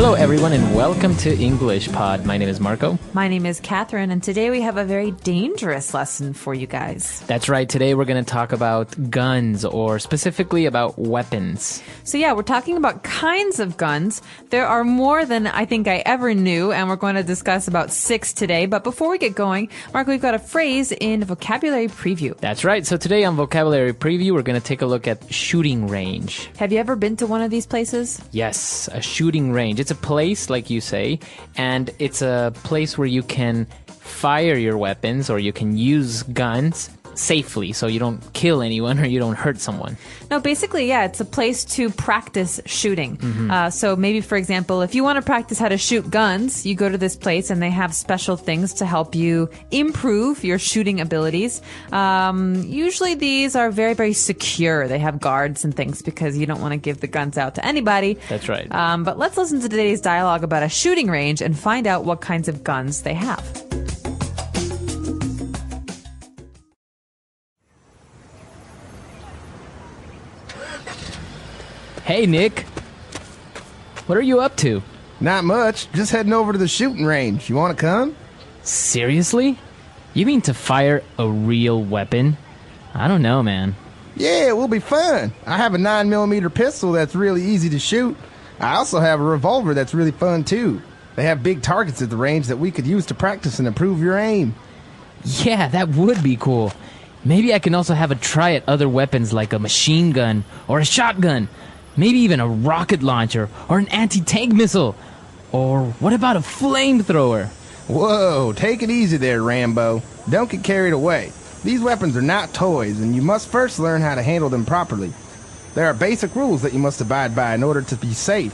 Hello, everyone, and welcome to English Pod. My name is Marco. My name is Catherine, and today we have a very dangerous lesson for you guys. That's right. Today we're going to talk about guns, or specifically about weapons. So yeah, we're talking about kinds of guns. There are more than I think I ever knew, and we're going to discuss about 6 today. But before we get going, Marco, we've got a phrase in vocabulary preview. That's right. So today on vocabulary preview, we're going to take a look at shooting range. Have you ever been to one of these places? Yes, a shooting range. It's a place, like you say, and it's a place where you can fire your weapons or you can use guns safely so you don't kill anyone or you don't hurt someone. No, basically, yeah, it's a place to practice shooting. So maybe, for example, if you want to practice how to shoot guns, you go to this place and they have special things to help you improve your shooting abilities. Usually these are very, very secure. They have guards and things because you don't want to give the guns out to anybody. That's right. But let's listen to today's dialogue about a shooting range and find out what kinds of guns they have. Hey, Nick. What are you up to? Not much. Just heading over to the shooting range. You want to come? Seriously? You mean to fire a real weapon? I don't know, man. Yeah, it will be fun. I have a 9mm pistol that's really easy to shoot. I also have a revolver that's really fun, too. They have big targets at the range that we could use to practice and improve your aim. Yeah, that would be cool. Maybe I can also have a try at other weapons like a machine gun or a shotgun. Maybe even a rocket launcher or an anti-tank missile. Or what about a flamethrower? Whoa, take it easy there, Rambo. Don't get carried away. These weapons are not toys, and you must first learn how to handle them properly. There are basic rules that you must abide by in order to be safe.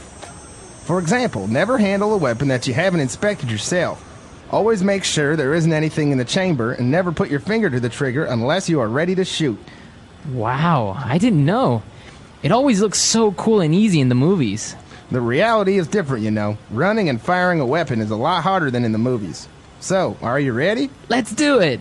For example, never handle a weapon that you haven't inspected yourself. Always make sure there isn't anything in the chamber, and never put your finger to the trigger unless you are ready to shoot. Wow, I didn't know. It always looks so cool and easy in the movies. The reality is different, you know. Running and firing a weapon is a lot harder than in the movies. So, are you ready? Let's do it!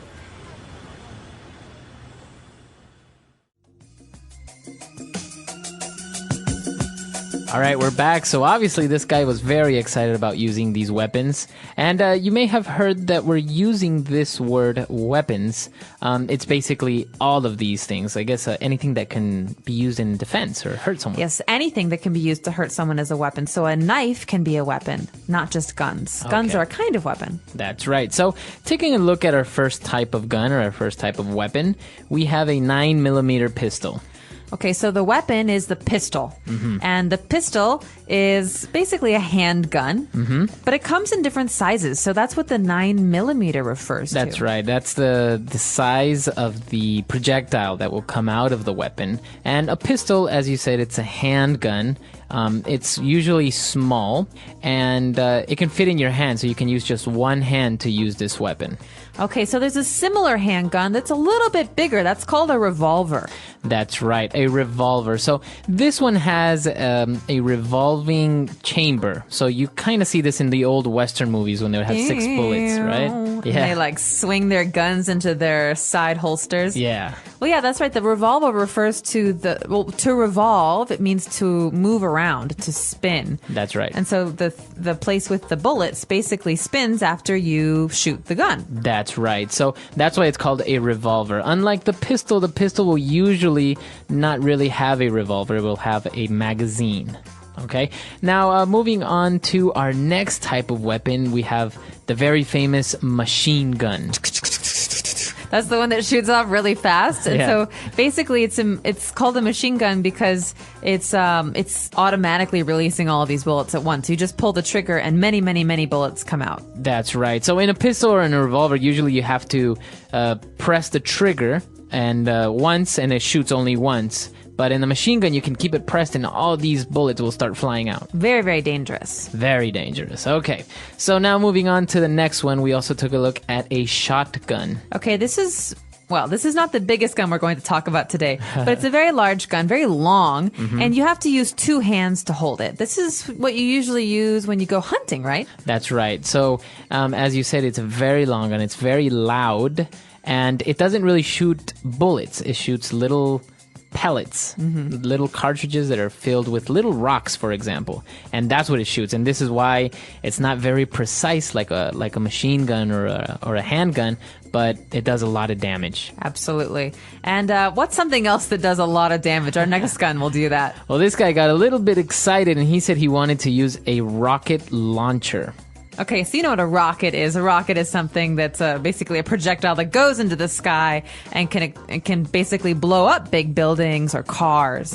All right, we're back. So obviously this guy was very excited about using these weapons. And you may have heard that we're using this word weapons. It's basically all of these things. I guess anything that can be used in defense or hurt someone. Yes, anything that can be used to hurt someone is a weapon. So a knife can be a weapon, not just guns. Guns Okay. are a kind of weapon. That's right. So taking a look at our first type of gun or our first type of weapon, we have a 9mm pistol. Okay, so the weapon is the pistol. And the pistol is basically a handgun, but it comes in different sizes. So that's what the 9mm refers to. That's right. That's the size of the projectile that will come out of the weapon. And a pistol, as you said, it's a handgun. It's usually small, and it can fit in your hand, so you can use just one hand to use this weapon. Okay, so there's a similar handgun that's a little bit bigger. That's called a revolver. That's right, a revolver. So this one has a revolving chamber. So you kind of see this in the old Western movies when they would have 6 bullets, right? And they like swing their guns into their side holsters. Yeah. Well, yeah, that's right. The revolver refers to to revolve. It means to move around, to spin. That's right. And so the place with the bullets basically spins after you shoot the gun. That's right. So that's why it's called a revolver. Unlike the pistol will usually not really have a revolver. It will have a magazine. Okay. Now, moving on to our next type of weapon, we have the very famous machine gun. That's the one that shoots off really fast. And so basically it's called a machine gun because it's automatically releasing all of these bullets at once. You just pull the trigger and many, many, many bullets come out. That's right. So in a pistol or in a revolver, usually you have to press the trigger and once, and it shoots only once. But in the machine gun, you can keep it pressed and all these bullets will start flying out. Very, very dangerous. Very dangerous. Okay. So now moving on to the next one, we also took a look at a shotgun. Okay, this is not the biggest gun we're going to talk about today, but it's a very large gun, very long, and you have to use 2 hands to hold it. This is what you usually use when you go hunting, right? That's right. So as you said, it's a very long gun. It's very loud, and it doesn't really shoot bullets. It shoots little pellets, little cartridges that are filled with little rocks, for example, and that's what it shoots. And this is why it's not very precise like a machine gun or a handgun, but it does a lot of damage. Absolutely. And what's something else that does a lot of damage? Our next gun will do that. Well, this guy got a little bit excited, and he said he wanted to use a rocket launcher. Okay, so you know what a rocket is. A rocket is something that's basically a projectile that goes into the sky and can basically blow up big buildings or cars.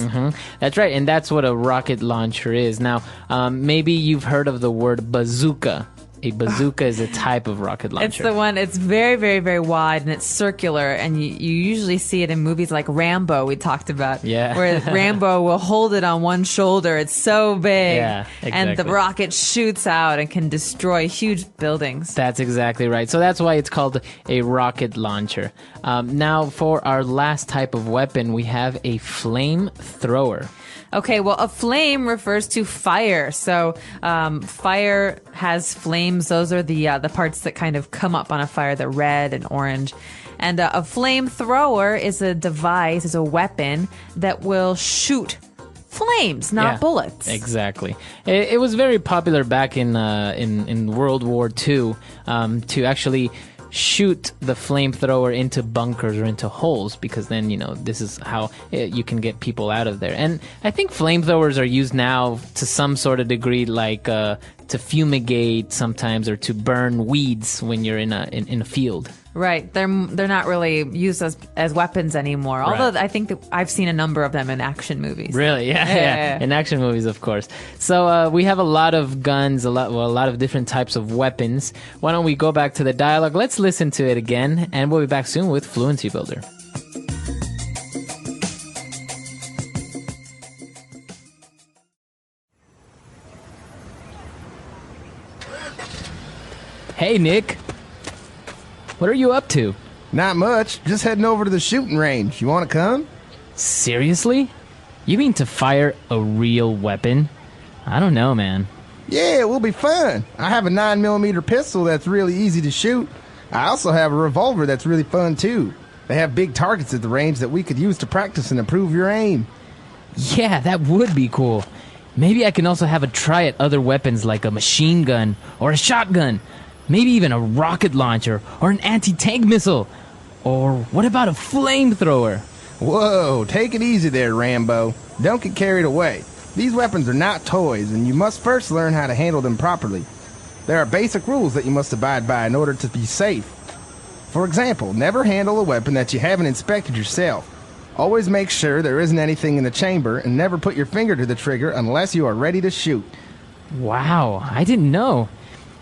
That's right, and that's what a rocket launcher is. Now, maybe you've heard of the word bazooka. A bazooka is a type of rocket launcher. It's the one, it's very, very, very wide and it's circular, and you usually see it in movies like Rambo, we talked about. Yeah. Where Rambo will hold it on one shoulder. It's so big. Yeah, exactly. And the rocket shoots out and can destroy huge buildings. That's exactly right. So that's why it's called a rocket launcher. Now, for our last type of weapon, we have a flamethrower. Okay, well, a flame refers to fire. So fire has flames. Those are the parts that kind of come up on a fire, the red and orange. And a flamethrower is a device, is a weapon that will shoot flames, not bullets. Exactly. It was very popular back in World War II to actually shoot the flamethrower into bunkers or into holes, because then, this is how you can get people out of there. And I think flamethrowers are used now to some sort of degree, like to fumigate sometimes, or to burn weeds when you're in a field. Right. They're not really used as weapons anymore. Although I think that I've seen a number of them in action movies. Really? Yeah. In action movies, of course. So we have a lot of guns, a lot of different types of weapons. Why don't we go back to the dialogue? Let's listen to it again, and we'll be back soon with Fluency Builder. Hey, Nick. What are you up to? Not much. Just heading over to the shooting range. You want to come? Seriously? You mean to fire a real weapon? I don't know, man. Yeah, it will be fun. I have a 9mm pistol that's really easy to shoot. I also have a revolver that's really fun, too. They have big targets at the range that we could use to practice and improve your aim. Yeah, that would be cool. Maybe I can also have a try at other weapons like a machine gun or a shotgun. Maybe even a rocket launcher or an anti-tank missile. Or what about a flamethrower? Whoa, take it easy there, Rambo. Don't get carried away. These weapons are not toys, and you must first learn how to handle them properly. There are basic rules that you must abide by in order to be safe. For example, never handle a weapon that you haven't inspected yourself. Always make sure there isn't anything in the chamber, and never put your finger to the trigger unless you are ready to shoot. Wow, I didn't know.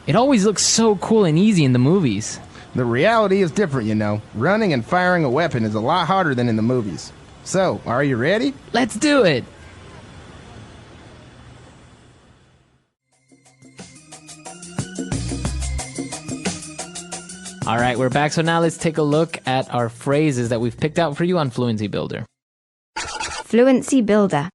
It always looks so cool and easy in the movies. The reality is different, you know. Running and firing a weapon is a lot harder than in the movies. So, are you ready? Let's do it! All right, we're back. So now let's take a look at our phrases that we've picked out for you on Fluency Builder. Fluency Builder.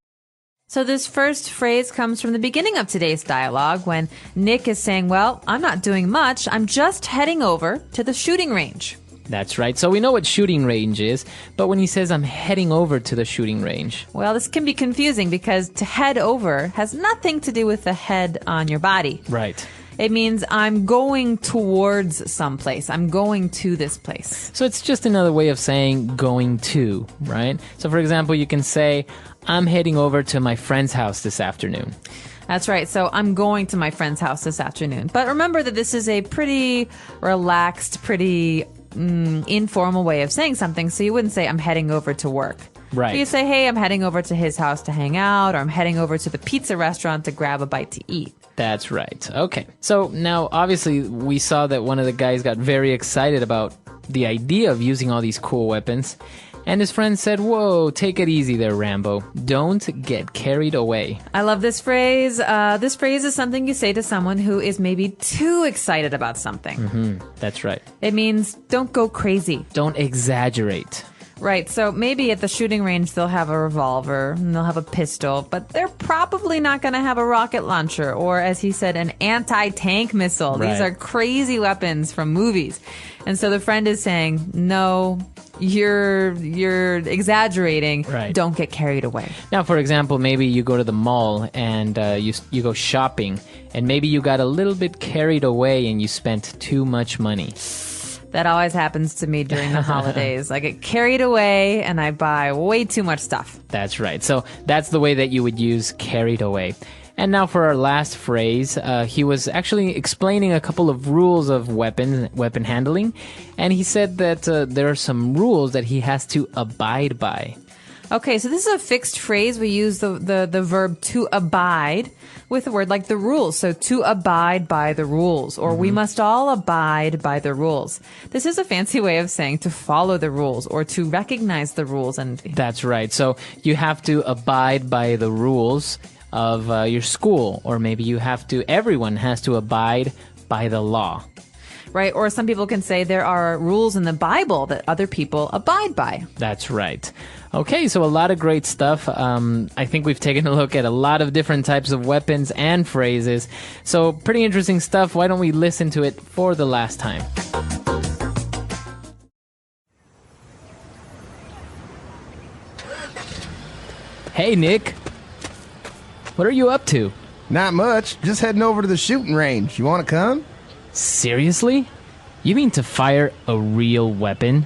So this first phrase comes from the beginning of today's dialogue when Nick is saying, well, I'm not doing much. I'm just heading over to the shooting range. That's right. So we know what shooting range is, but when he says I'm heading over to the shooting range. Well, this can be confusing because to head over has nothing to do with the head on your body. Right. It means I'm going towards someplace. I'm going to this place. So it's just another way of saying going to, right? So for example, you can say, I'm heading over to my friend's house this afternoon. That's right. So I'm going to my friend's house this afternoon. But remember that this is a pretty relaxed, pretty informal way of saying something. So you wouldn't say I'm heading over to work. Right. You say, hey, I'm heading over to his house to hang out, or I'm heading over to the pizza restaurant to grab a bite to eat. That's right. Okay. So now, obviously, we saw that one of the guys got very excited about the idea of using all these cool weapons. And his friend said, whoa, take it easy there, Rambo. Don't get carried away. I love this phrase. This phrase is something you say to someone who is maybe too excited about something. Mm-hmm. That's right. It means don't go crazy. Don't exaggerate. Right, so maybe at the shooting range they'll have a revolver and they'll have a pistol, but they're probably not going to have a rocket launcher or, as he said, an anti-tank missile. Right. These are crazy weapons from movies. And so the friend is saying, no, you're exaggerating. Right. Don't get carried away. Now, for example, maybe you go to the mall and you go shopping, and maybe you got a little bit carried away and you spent too much money. That always happens to me during the holidays. I get carried away and I buy way too much stuff. That's right. So that's the way that you would use carried away. And now for our last phrase, he was actually explaining a couple of rules of weapon handling, and he said that there are some rules that he has to abide by. Okay, so this is a fixed phrase. We use the verb to abide with a word like the rules. So to abide by the rules, or we must all abide by the rules. This is a fancy way of saying to follow the rules or to recognize the rules. And That's right. So you have to abide by the rules of your school, or maybe everyone has to abide by the law. right? Or some people can say there are rules in the Bible that other people abide by. That's right. Okay, so a lot of great stuff. I think we've taken a look at a lot of different types of weapons and phrases. So pretty interesting stuff. Why don't we listen to it for the last time? Hey, Nick. What are you up to? Not much. Just heading over to the shooting range. You want to come? Seriously? You mean to fire a real weapon?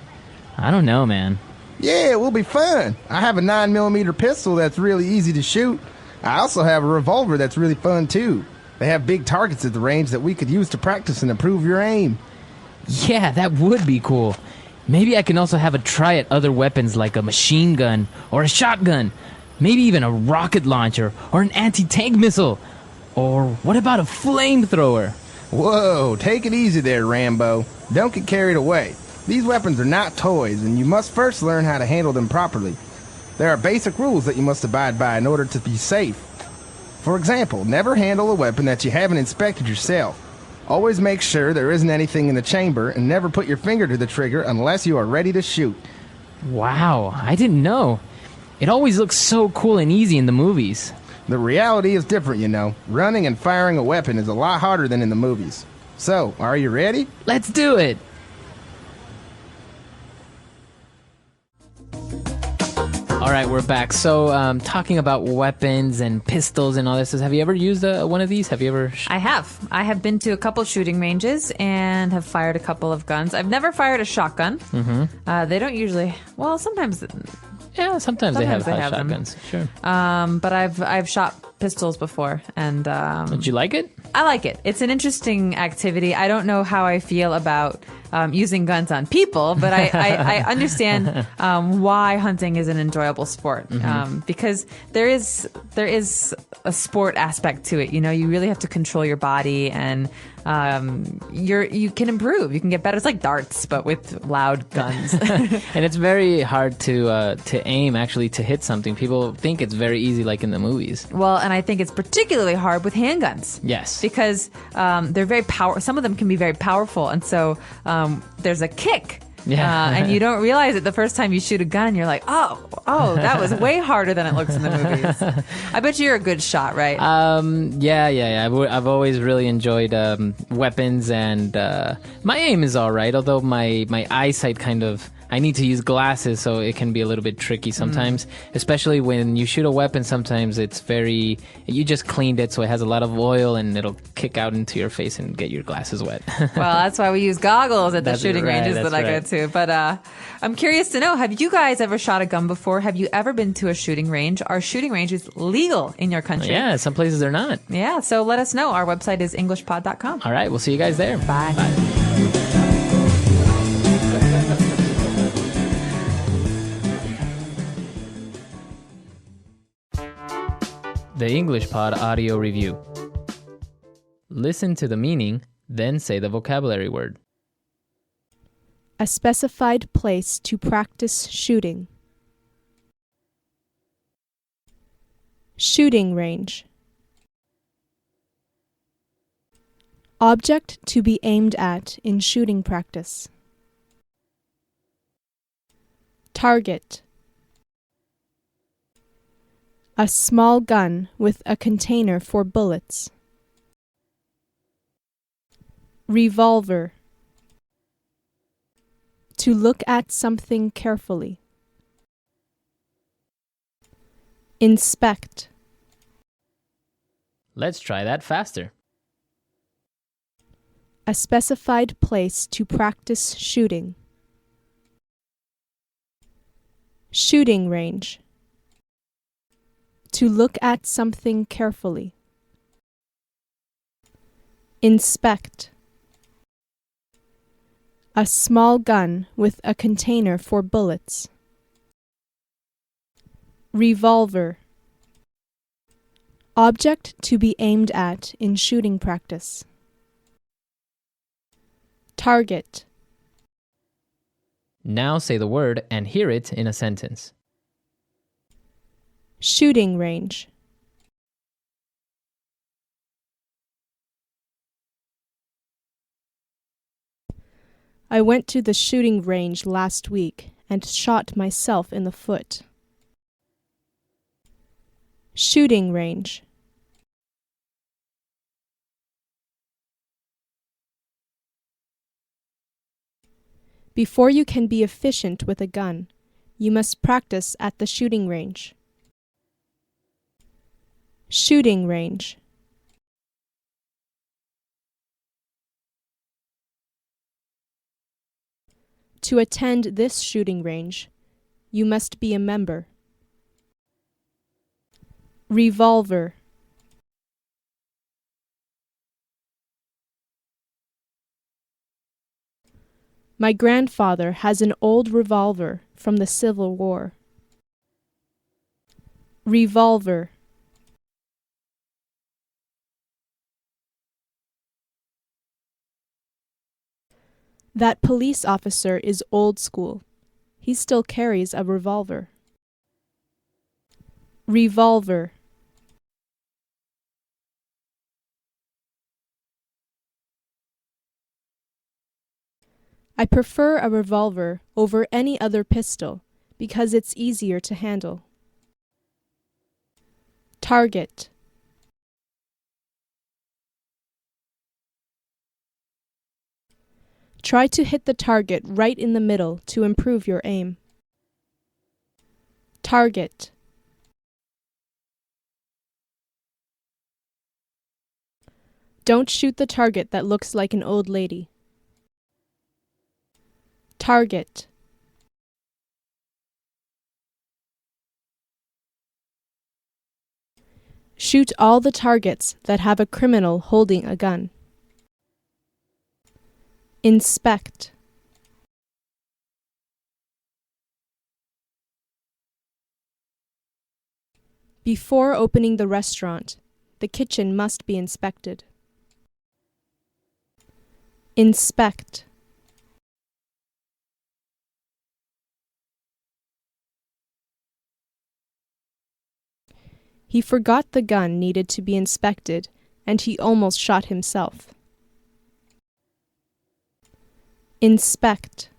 I don't know, man. Yeah, it will be fun. I have a 9mm pistol that's really easy to shoot. I also have a revolver that's really fun, too. They have big targets at the range that we could use to practice and improve your aim. Yeah, that would be cool. Maybe I can also have a try at other weapons like a machine gun or a shotgun. Maybe even a rocket launcher or an anti-tank missile. Or what about a flamethrower? Whoa, take it easy there, Rambo. Don't get carried away. These weapons are not toys, and you must first learn how to handle them properly. There are basic rules that you must abide by in order to be safe. For example, never handle a weapon that you haven't inspected yourself. Always make sure there isn't anything in the chamber, and never put your finger to the trigger unless you are ready to shoot. Wow, I didn't know. It always looks so cool and easy in the movies. The reality is different, you know. Running and firing a weapon is a lot harder than in the movies. So, are you ready? Let's do it! All right, we're back. So, talking about weapons and pistols and all this, have you ever used one of these? Have you ever? I have. I have been to a couple shooting ranges and have fired a couple of guns. I've never fired a shotgun. Mm-hmm. They don't usually. Well, sometimes. Yeah, sometimes they have shotguns. Sure. But I've shot pistols before, and Did you like it? I like it. It's an interesting activity. I don't know how I feel about using guns on people, but I understand why hunting is an enjoyable sport. Because there is a sport aspect to it. You know, you really have to control your body, and you can improve. You can get better. It's like darts, but with loud guns. And it's very hard to aim, actually, to hit something. People think it's very easy, like in the movies. Well, and I think it's particularly hard with handguns. Yes. Because they're very some of them can be very powerful, and so there's a kick. Yeah. And you don't realize it the first time you shoot a gun. You're like, oh, that was way harder than it looks in the movies. I bet you're a good shot, right? Yeah. I've always really enjoyed weapons, and my aim is all right, although my eyesight kind of... I need to use glasses, so it can be a little bit tricky sometimes, especially when you shoot a weapon. Sometimes it's you just cleaned it, so it has a lot of oil, and it'll kick out into your face and get your glasses wet. Well, that's why we use goggles at the shooting ranges that I right. go to. But I'm curious to know, have you guys ever shot a gun before? Have you ever been to a shooting range? Are shooting ranges legal in your country? Yeah, some places they're not. Yeah, so let us know. Our website is englishpod.com. All right, we'll see you guys there. Bye. The English Pod Audio Review. Listen to the meaning, then say the vocabulary word. A specified place to practice shooting. Shooting range. Object to be aimed at in shooting practice. Target. A small gun with a container for bullets. To look at something carefully. Inspect. Let's try that faster. A specified place to practice shooting. Shooting range. To look at something carefully. Inspect. A small gun with a container for bullets. Revolver. Object to be aimed at in shooting practice. Target. Now say the word and hear it in a sentence. Shooting range. I went to the shooting range last week and shot myself in the foot. Shooting range. Before you can be efficient with a gun, you must practice at the shooting range. Shooting range. To attend this shooting range, you must be a member. Revolver. My grandfather has an old revolver from the Civil War. Revolver. That police officer is old school. He still carries a revolver. Revolver. I prefer a revolver over any other pistol because it's easier to handle. Target. Try to hit the target right in the middle to improve your aim. Target. Don't shoot the target that looks like an old lady. Target. Shoot all the targets that have a criminal holding a gun. Inspect. Before opening the restaurant, the kitchen must be inspected. Inspect. He forgot the gun needed to be inspected, and he almost shot himself. Inspect.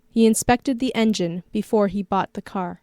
He inspected the engine before he bought the car.